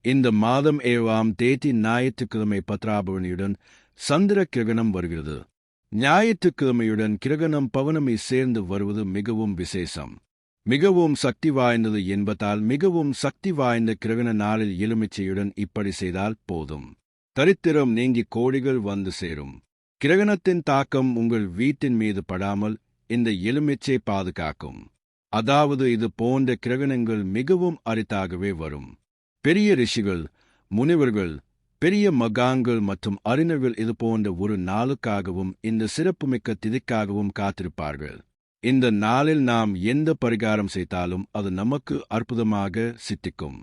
இந்த மாதம் 7ஆம் தேதி ஞாயிற்றுக்கிழமை பத்ராபவனியுடன் சந்திர கிரகணம் வருகிறது. ஞாயிற்றுக்கிழமையுடன் கிரகணம் பௌர்ணமி சேர்ந்து வருவது மிகவும் விசேஷம். மிகவும் சக்தி வாய்ந்தது என்பதால் மிகவும் சக்தி வாய்ந்த கிரகண நாளில் எலுமிச்சையுடன் இப்படி செய்தால் போதும். தரித்திரம் நீங்கி கோடிகள் வந்து சேரும். கிரகணத்தின் தாக்கம் உங்கள் வீட்டின் மீது படாமல் இந்த எலுமிச்சை பாதுகாக்கும். அதாவது இது போன்ற கிரகணங்கள் மிகவும் அரிதாகவே வரும். பெரிய ரிஷிகள், முனிவர்கள், பெரிய மகான்கள் மற்றும் அறிஞர்கள் இது போன்ற ஒரு நாளுக்காகவும் இந்த சிறப்புமிக்க திதிக்காகவும் காத்திருப்பார்கள். இந்த நாளில் நாம் எந்த பரிகாரம் செய்தாலும் அது நமக்கு அற்புதமாக சித்திக்கும்.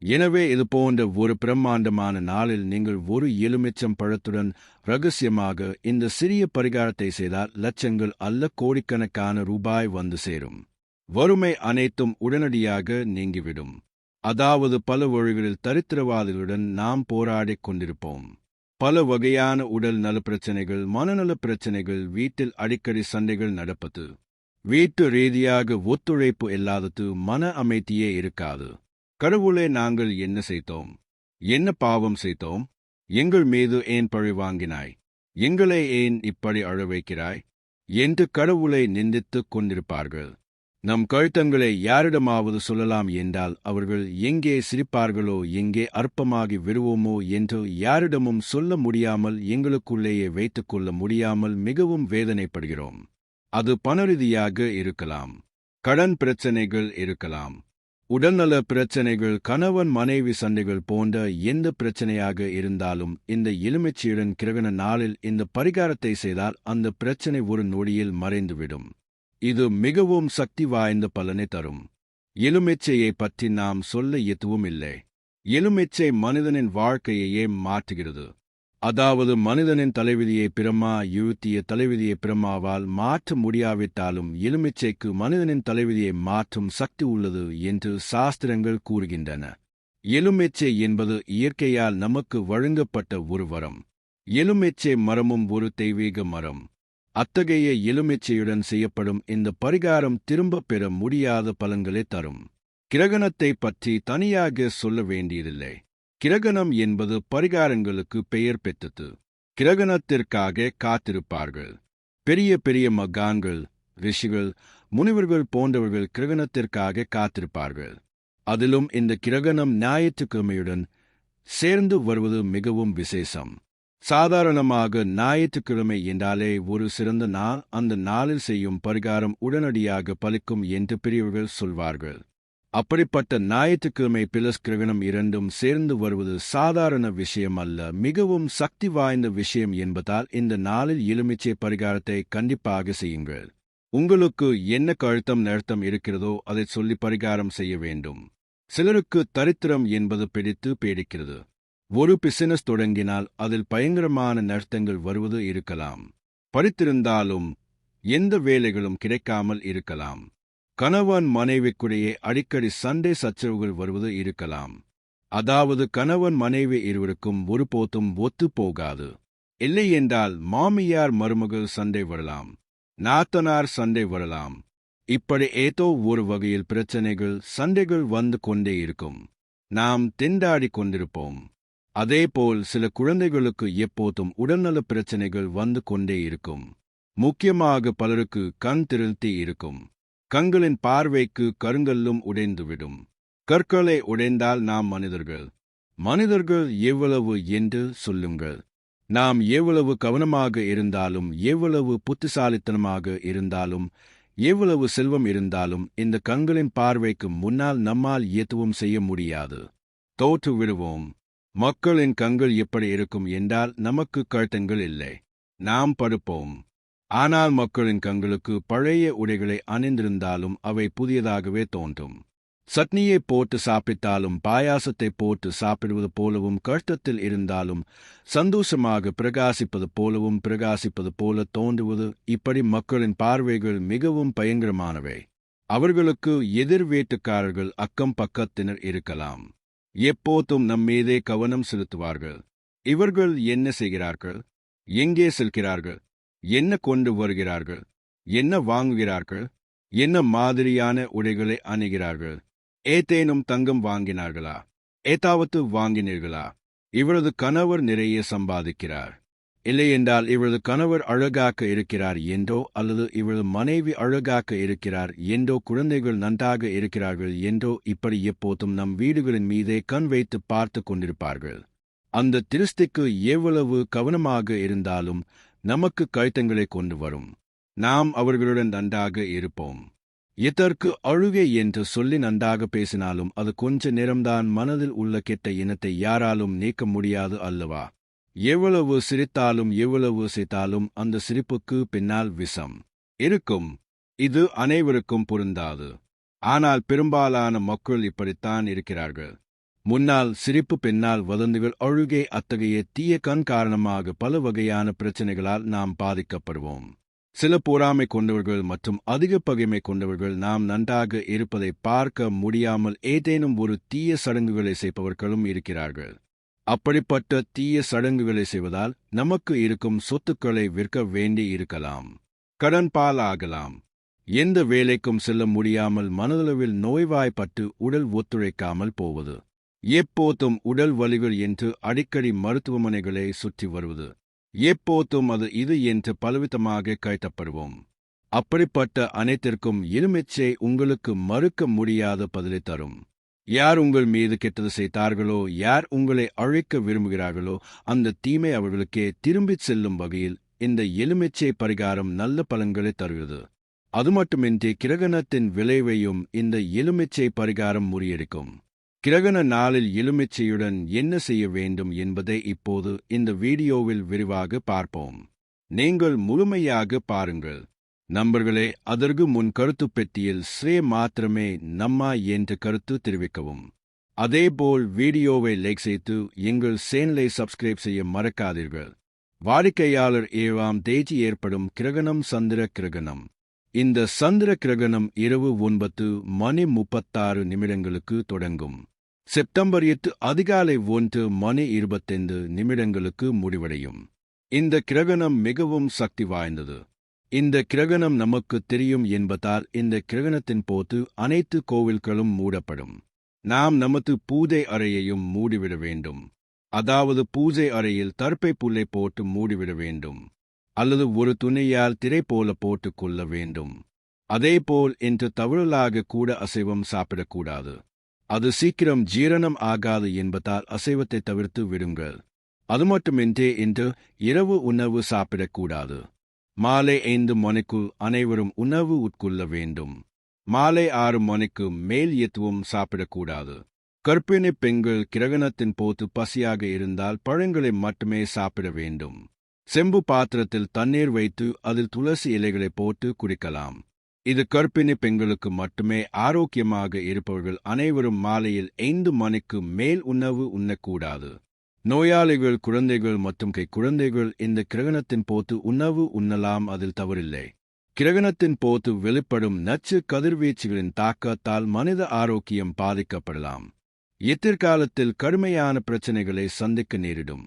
எனவே இது போன்ற ஒரு பிரம்மாண்டமான நாளில் நீங்கள் ஒரு எலுமிச்சம் பழத்துடன் ரகசியமாக இந்த சிறிய பரிகாரத்தை செய்தால் லட்சங்கள் அல்ல கோடிக்கணக்கான ரூபாய் வந்து சேரும். வறுமை அனைத்தும் உடனடியாக நீங்கிவிடும். அதாவது பல வழிகளில் தரித்திரவாதிகளுடன் நாம் போராடிக் கொண்டிருப்போம். பல வகையான உடல் நல பிரச்சனைகள், மனநல பிரச்சனைகள், வீட்டில் அடிக்கடி சண்டைகள் நடப்பது, வீட்டு ரீதியாக ஒத்துழைப்பு இல்லாதது, மன அமைதியே இருக்காது. கடவுளே, நாங்கள் என்ன செய்தோம்? என்ன பாவம் செய்தோம்? எங்கள் மீது ஏன் பழி வாங்கினாய்? எங்களை ஏன் இப்படி அழ வைக்கிறாய் என்று கடவுளை நிந்தித்துக் கொண்டிருப்பார்கள். நம் கழுத்தங்களை யாரிடமாவது சொல்லலாம் என்றால் அவர்கள் எங்கே சிரிப்பார்களோ, எங்கே அற்பமாகி விடுவோமோ என்று யாரிடமும் சொல்ல முடியாமல் எங்களுக்குள்ளேயே வைத்துக்கொள்ள முடியாமல் மிகவும் வேதனைப்படுகிறோம். அது பணரீதியாக இருக்கலாம், கடன் பிரச்சனைகள் இருக்கலாம், உடல்நல பிரச்சனைகள், கணவன் மனைவி சண்டைகள் போன்ற எந்த பிரச்சனையாக இருந்தாலும் இந்த எலுமிச்சையுடன் கிரகண நாளில் இந்த பரிகாரத்தை செய்தால் அந்த பிரச்சனை ஒரு நொடியில் மறைந்துவிடும். இது மிகவும் சக்தி வாய்ந்த பலனை தரும். எலுமிச்சையை பற்றி நாம் சொல்ல எதுவும் இல்லை. எலுமிச்சை மனிதனின் வாழ்க்கையையே மாற்றுகிறது. அதாவது மனிதனின் தலைவிதியை பிரம்மா இழுத்திய தலைவிதியை பிரம்மாவால் மாற்ற முடியாவிட்டாலும் எலுமிச்சைக்கு மனிதனின் தலைவிதியை மாற்றும் சக்தி உள்ளது என்று சாஸ்திரங்கள் கூறுகின்றன. எலுமிச்சை என்பது இயற்கையால் நமக்கு வழங்கப்பட்ட ஒரு வரம். எலுமிச்சை மரமும் ஒரு தெய்வீக மரம். அத்தகைய எலுமிச்சையுடன் செய்யப்படும் இந்த பரிகாரம் திரும்பப் பெற முடியாத பலன்களை தரும். கிரகணத்தை பற்றி தனியாக சொல்ல வேண்டியதில்லை. கிரகணம் என்பது பரிகாரங்களுக்கு பெயர் பெற்றது. கிரகணத்திற்காக காத்திருப்பார்கள். பெரிய பெரிய மகான்கள், ரிஷிகள், முனிவர்கள் போன்றவர்கள் கிரகணத்திற்காக காத்திருப்பார்கள். அதிலும் இந்த கிரகணம் ஞாயிற்றுக்கிழமையுடன் சேர்ந்து வருவது மிகவும் விசேஷம். சாதாரணமாக ஞாயிற்றுக்கிழமை என்றாலே ஒரு சிறந்த நாள். அந்த நாளில் செய்யும் பரிகாரம் உடனடியாக பலிக்கும் என்று பெரியவர்கள் சொல்வார்கள். அப்படிப்பட்ட ஞாயிற்றுக்கிழமை பிளஸ் கிரகணம் இரண்டும் சேர்ந்து வருவது சாதாரண விஷயம் அல்ல, மிகவும் சக்தி வாய்ந்த விஷயம் என்பதால் இந்த நாளில் எலுமிச்சை பரிகாரத்தை கண்டிப்பாக செய்யுங்கள். உங்களுக்கு என்ன கழுத்தம் நழுத்தம் இருக்கிறதோ அதை சொல்லி பரிகாரம் செய்ய வேண்டும். சிலருக்கு தரித்திரம் என்பது பிடித்து பேடிக்கிறது. ஒரு பிசினஸ் தொடங்கினால் அதில் பயங்கரமான நஷ்டங்கள் வருவது இருக்கலாம். படித்திருந்தாலும் எந்த வேலைகளும் கிடைக்காமல் இருக்கலாம். கணவன் மனைவிக்குடையே அடிக்கடி சண்டை சச்சரவுகள் வருவது இருக்கலாம். அதாவது கணவன் மனைவி இருவருக்கும் ஒருபோதும் ஒத்து போகாது. இல்லை என்றால் மாமியார் மருமகள் சண்டை வரலாம், நாத்தனார் சண்டை வரலாம். இப்படி ஏதோ ஒரு வகையில் பிரச்சனைகள், சண்டைகள் வந்து கொண்டே இருக்கும். நாம் திண்டாடி கொண்டிருப்போம். அதேபோல் சில குழந்தைகளுக்கு எப்போதும் உடல்நல பிரச்சனைகள் வந்து கொண்டே இருக்கும். முக்கியமாக பலருக்கு கண் திருத்தி இருக்கும். கண்களின் பார்வைக்கு கருங்கல்லும் உடைந்துவிடும். கற்களை உடைந்தால் நாம் மனிதர்கள். மனிதர்கள் எவ்வளவு என்று சொல்லுங்கள். நாம் எவ்வளவு கவனமாக இருந்தாலும், எவ்வளவு புத்திசாலித்தனமாக இருந்தாலும், எவ்வளவு செல்வம் இருந்தாலும் இந்த கண்களின் பார்வைக்கு முன்னால் நம்மால் எதுவும் செய்ய முடியாது. தோற்று விடுவோம். மக்களின் கண்கள் எப்படி இருக்கும் என்றால் நமக்கு கழுத்தங்கள் இல்லை, நாம் படுப்போம். ஆனால் மக்களின் கண்களுக்கு பழைய உடைகளை அணிந்திருந்தாலும் அவை புதியதாகவே தோன்றும். சட்னியை போட்டு சாப்பிட்டாலும் பாயாசத்தை போட்டு சாப்பிடுவது போலவும், கஷ்டத்தில் இருந்தாலும் சந்தோஷமாக பிரகாசிப்பது போலவும் பிரகாசிப்பது போல தோன்றுவது. இப்படி மக்களின் பார்வைகள் மிகவும் பயங்கரமானவை. அவர்களுக்கு எதிர் வீட்டுக்காரர்கள், அக்கம் பக்கத்தினர் இருக்கலாம். எப்போதும் நம்மீதே கவனம் செலுத்துவார்கள். இவர்கள் என்ன செய்கிறார்கள், எங்கே செல்கிறார்கள், என்ன கொண்டு வருகிறார்கள், என்ன வாங்குகிறார்கள், என்ன மாதிரியான உடைகளை அணிகிறார்கள், ஏதேனும் தங்கம் வாங்கினார்களா, ஏதாவது வாங்கினீர்களா? இவரது கணவர் நிறைய சம்பாதிக்கிறார். இல்லையென்றால் இவரது கணவர் அழகாக இருக்கிறார் என்றோ அல்லது இவரது மனைவி அழகாக இருக்கிறார் என்றோ குழந்தைகள் நன்றாக இருக்கிறார்கள் என்றோ இப்படி எப்போதும் நம் வீடுகளின் மீதே கண் வைத்து பார்த்து கொண்டிருப்பார்கள். அந்த திருஷ்டிக்கு எவ்வளவு கவனமாக இருந்தாலும் நமக்கு கழுத்தங்களை கொண்டு வரும். நாம் அவர்களுடன் நன்றாக இருப்போம். இதற்கு அழுகை என்று சொல்லி நன்றாக பேசினாலும் அது கொஞ்ச நேரம்தான். மனதில் உள்ள கெட்ட இனத்தை யாராலும் நீக்க முடியாது அல்லவா? எவ்வளவு சிரித்தாலும் எவ்வளவு சிரித்தாலும் அந்த சிரிப்புக்கு பின்னால் விஷம் இருக்கும். இது அனைவருக்கும் பொருந்தாது. ஆனால் பெரும்பாலான மக்கள் இப்படித்தான் இருக்கிறார்கள். முன்னால் சிரிப்பு, பின்னால் வதந்திகள், அழுகை. அத்தகைய தீய கண் காரணமாக பல வகையான பிரச்சனைகளால் நாம் பாதிக்கப்படுவோம். சில பொறாமை கொண்டவர்கள் மற்றும் அதிக பகைமை கொண்டவர்கள் நாம் நன்றாக இருப்பதை பார்க்க முடியாமல் ஏதேனும் ஒரு தீய சடங்குகளை செய்பவர்களும் இருக்கிறார்கள். அப்படிப்பட்ட தீய சடங்குகளை செய்வதால் நமக்கு இருக்கும் சொத்துக்களை விற்க வேண்டி இருக்கலாம், கடன் பாலாகலாம், எந்த வேலைக்கும் செல்ல முடியாமல் மனதளவில் நோய்வாய்ப்பட்டு உடல் ஒத்துழைக்காமல் போவது, எப்போதும் உடல் வலிகள் என்று அடிக்கடி மருத்துவமனைகளை சுற்றி வருவது, எப்போதும் அது இது என்று பலவிதமாக கைத்தப்படுவோம். அப்படிப்பட்ட அனைத்திற்கும் எலுமிச்சை உங்களுக்கு மறுக்க முடியாத பதிலை தரும். யார் உங்கள் மீது கெட்டது செய்தார்களோ, யார் உங்களை அழைக்க விரும்புகிறார்களோ, அந்த தீமை அவர்களுக்கே திரும்பிச் செல்லும் வகையில் இந்த எலுமிச்சை பரிகாரம் நல்ல பலன்களை தருகிறது. அது மட்டுமின்றி கிரகணத்தின் விளைவையும் இந்த எலுமிச்சை பரிகாரம் முறியடிக்கும். கிரகண நாளில் எலுமிச்சையுடன் என்ன செய்ய வேண்டும் என்பதை இப்போது இந்த வீடியோவில் விரிவாக பார்ப்போம். நீங்கள் முழுமையாக பாருங்கள் நண்பர்களே. அதற்கு முன் கருத்து பெட்டியில் ஸ்ரே மாத்திரமே நம்மா என்ற கருத்து தெரிவிக்கவும். அதேபோல் வீடியோவை லைக் செய்து எங்கள் சேனலை சப்ஸ்கிரைப் செய்ய மறக்காதீர்கள். வாடிக்கையாளர் 7ஆம் தேதி ஏற்படும் கிரகணம் சந்திர கிரகணம். இந்த சந்திர கிரகணம் இரவு 9:36 தொடங்கும். செப்டம்பர் 8 அதிகாலை 1:25 முடிவடையும். இந்த கிரகணம் மிகவும் சக்தி வாய்ந்தது. இந்த கிரகணம் நமக்கு தெரியும் என்பதால் இந்த கிரகணத்தின் போது அனைத்து கோவில்களும் மூடப்படும். நாம் நமது பூஜை அறையையும் மூடிவிட வேண்டும். அதாவது பூஜை அறையில் தர்ப்பை புல்லை போட்டு மூடிவிட வேண்டும், அல்லது ஒரு துணியால் திரை போல போட்டுக் கொள்ள வேண்டும். அதேபோல் இன்று தவறுதலாக கூட அசைவம் சாப்பிடக்கூடாது. அது சீக்கிரம் ஜீரணம் ஆகாது என்பதால் அசைவத்தை தவிர்த்து விடுங்கள். அது மட்டுமின்றி இன்று இரவு உணவு சாப்பிடக்கூடாது. மாலை 5 மணிக்குள் அனைவரும் உணவு உட்கொள்ள வேண்டும். மாலை 6 மணிக்கு மேல் எதுவும் சாப்பிடக்கூடாது. கர்ப்பிணி பெண்கள் கிரகணத்தின் போது பசியாக இருந்தால் பழங்களை மட்டுமே சாப்பிட வேண்டும். செம்பு பாத்திரத்தில் தண்ணீர் வைத்து அதில் துளசி இலைகளை போட்டு குடிக்கலாம். இது கர்ப்பிணி பெண்களுக்கு மட்டுமே. ஆரோக்கியமாக இருப்பவர்கள் அனைவரும் மாலையில் 5 மணிக்கு மேல் உணவு உண்ணக்கூடாது. நோயாளிகள், குழந்தைகள் மற்றும் குழந்தைகள் இந்த கிரகணத்தின் போது உணவு உண்ணலாம், அதில் தவறில்லை. கிரகணத்தின் போது வெளிப்படும் நச்சு கதிர்வீச்சுகளின் தாக்கத்தால் மனித ஆரோக்கியம் பாதிக்கப்படலாம். எதிர்காலத்தில் கடுமையான பிரச்சனைகளை சந்திக்க நேரிடும்.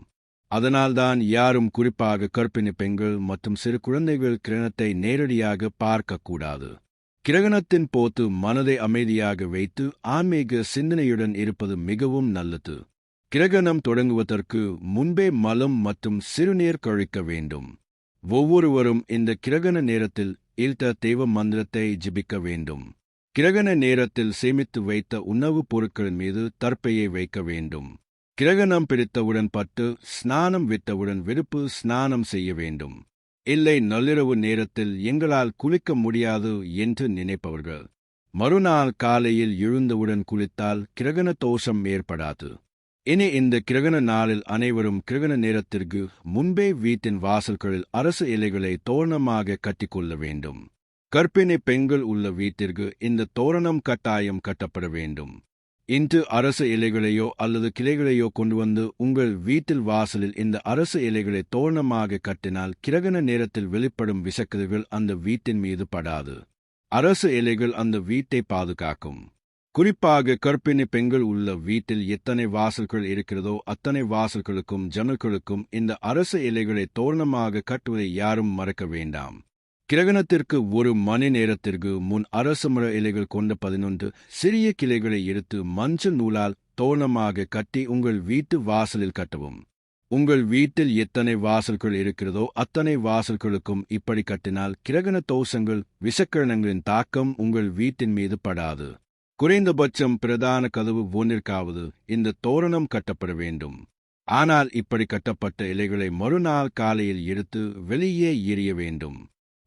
அதனால்தான் யாரும், குறிப்பாக கர்ப்பிணி பெண்கள் மற்றும் சிறு குழந்தைகள் கிரகணத்தை நேரடியாக பார்க்கக்கூடாது. கிரகணத்தின் போது மனதை அமைதியாக வைத்து ஆன்மீக சிந்தனையுடன் இருப்பது மிகவும் நல்லது. கிரகணம் தொடங்குவதற்கு முன்பே மலம் மற்றும் சிறுநீர் கழிக்க வேண்டும். ஒவ்வொருவரும் இந்த கிரகண நேரத்தில் இல்த தெய்வ மந்திரத்தை ஜபிக்க வேண்டும். கிரகண நேரத்தில் சேமித்து வைத்த உணவுப் பொருட்களின் மீது தர்ப்பையை வைக்க வேண்டும். கிரகணம் பிடித்தவுடன் பட்டு ஸ்நானம் விட்டவுடன் விருப்பு ஸ்நானம் செய்ய வேண்டும். இல்லை, நள்ளிரவு நேரத்தில் எங்களால் குளிக்க முடியாது என்று நினைப்பவர்கள் மறுநாள் காலையில் எழுந்தவுடன் குளித்தால் கிரகண தோஷம் ஏற்படாது. இனி இந்த கிரகண நாளில் அனைவரும் கிரகண நேரத்திற்கு முன்பே வீட்டின் வாசல்களில் அரசு இலைகளை தோரணமாக கட்டிக்கொள்ள வேண்டும். கர்ப்பிணி பெண்கள் உள்ள வீட்டிற்கு இந்த தோரணம் கட்டாயம் கட்டப்பட வேண்டும். இன்று அரசு இலைகளையோ அல்லது கிளைகளையோ கொண்டு வந்து உங்கள் வீட்டில் வாசலில் இந்த அரசு இலைகளை தோரணமாக கட்டினால் கிரகண நேரத்தில் வெளிப்படும் விஷக்கதிர்கள் அந்த வீட்டின் மீது படாது. அரசு இலைகள் அந்த வீட்டை பாதுகாக்கும். குறிப்பாக கர்ப்பிணி பெண்கள் உள்ள வீட்டில் எத்தனை வாசல்கள் இருக்கிறதோ அத்தனை வாசல்களுக்கும் ஜன்னல்களுக்கும் இந்த அரசு இலைகளை தோரணமாக கட்டுவதை யாரும் மறக்க வேண்டாம். கிரகணத்திற்கு 1 மணி நேரத்திற்கு முன் அரச மர இலைகள் கொண்ட 11 சிறிய கிளைகளை எடுத்து மஞ்சள் நூலால் தோரணமாக கட்டி உங்கள் வீட்டு வாசலில் கட்டவும். உங்கள் வீட்டில் எத்தனை வாசல்கள் இருக்கிறதோ அத்தனை வாசல்களுக்கும் இப்படி கட்டினால் கிரகண தோஷங்கள் விஷக்கிரணங்களின் தாக்கம் உங்கள் வீட்டின் மீது படாது. குறைந்தபட்சம் பிரதான கதவு ஒன்றிற்காவது இந்த தோரணம் கட்டப்பட வேண்டும். ஆனால் இப்படி கட்டப்பட்ட இலைகளை மறுநாள் காலையில் எடுத்து வெளியே எறிய வேண்டும்.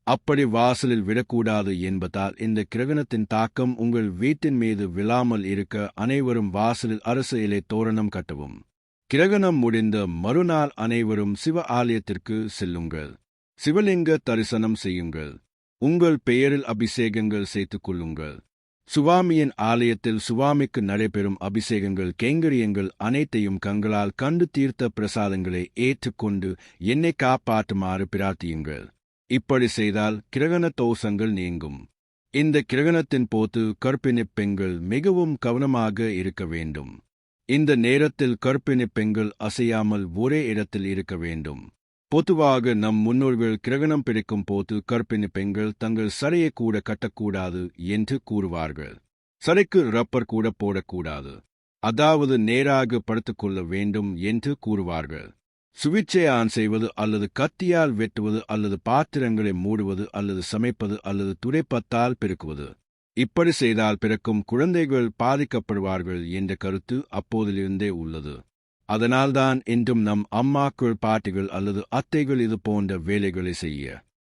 அப்படி வாசலில் விடக்கூடாது என்பதால் இந்த கிரகணத்தின் தாக்கம் உங்கள் வீட்டின் மீது விழாமல் இருக்க அனைவரும் வாசலில் அரச இலை தோரணம் கட்டவும். கிரகணம் முடிந்த மறுநாள் அனைவரும் சிவ ஆலயத்திற்கு செல்லுங்கள். சிவலிங்க தரிசனம் செய்யுங்கள். உங்கள் பெயரில் அபிஷேகங்கள் செய்து கொள்ளுங்கள். சுவாமியின் ஆலயத்தில் சுவாமிக்கு நடைபெறும் அபிஷேகங்கள் கைங்கரியங்கள் அனைத்தையும் கண்களால் கண்டு தீர்த்த பிரசாதங்களை ஏற்றுக்கொண்டு என்னை காப்பாற்றுமாறு பிரார்த்தியுங்கள். இப்படி செய்தால் கிரகண தோஷங்கள் நீங்கும். இந்த கிரகணத்தின் போது கர்ப்பிணிப் பெண்கள் மிகவும் கவனமாக இருக்க வேண்டும். இந்த நேரத்தில் கர்ப்பிணிப் பெண்கள் அசையாமல் ஒரே இடத்தில் இருக்க வேண்டும். பொதுவாக நம் முன்னோர்கள் கிரகணம் பிடிக்கும் போது கர்ப்பிணி பெண்கள் தங்கள் சரையை கூட கட்டக்கூடாது என்று கூறுவார்கள். சரைக்கு ரப்பர் கூட போடக்கூடாது, அதாவது நேராக படுத்துக்கொள்ள வேண்டும் என்று கூறுவார்கள். சுவிட்சையான் செய்வது அல்லது கத்தியால் வெட்டுவது அல்லது பாத்திரங்களை மூடுவது அல்லது சமைப்பது அல்லது துடைப்பத்தால் பெருக்குவது, இப்படி செய்தால் பிறக்கும் குழந்தைகள் பாதிக்கப்படுவார்கள் என்ற கருத்து அப்போதிலிருந்தே உள்ளது. அதனால்தான் இன்றும் நம் அம்மாக்கள் பாட்டிகள் அல்லது அத்தைகள் இது போன்ற வேலைகளை செய்ய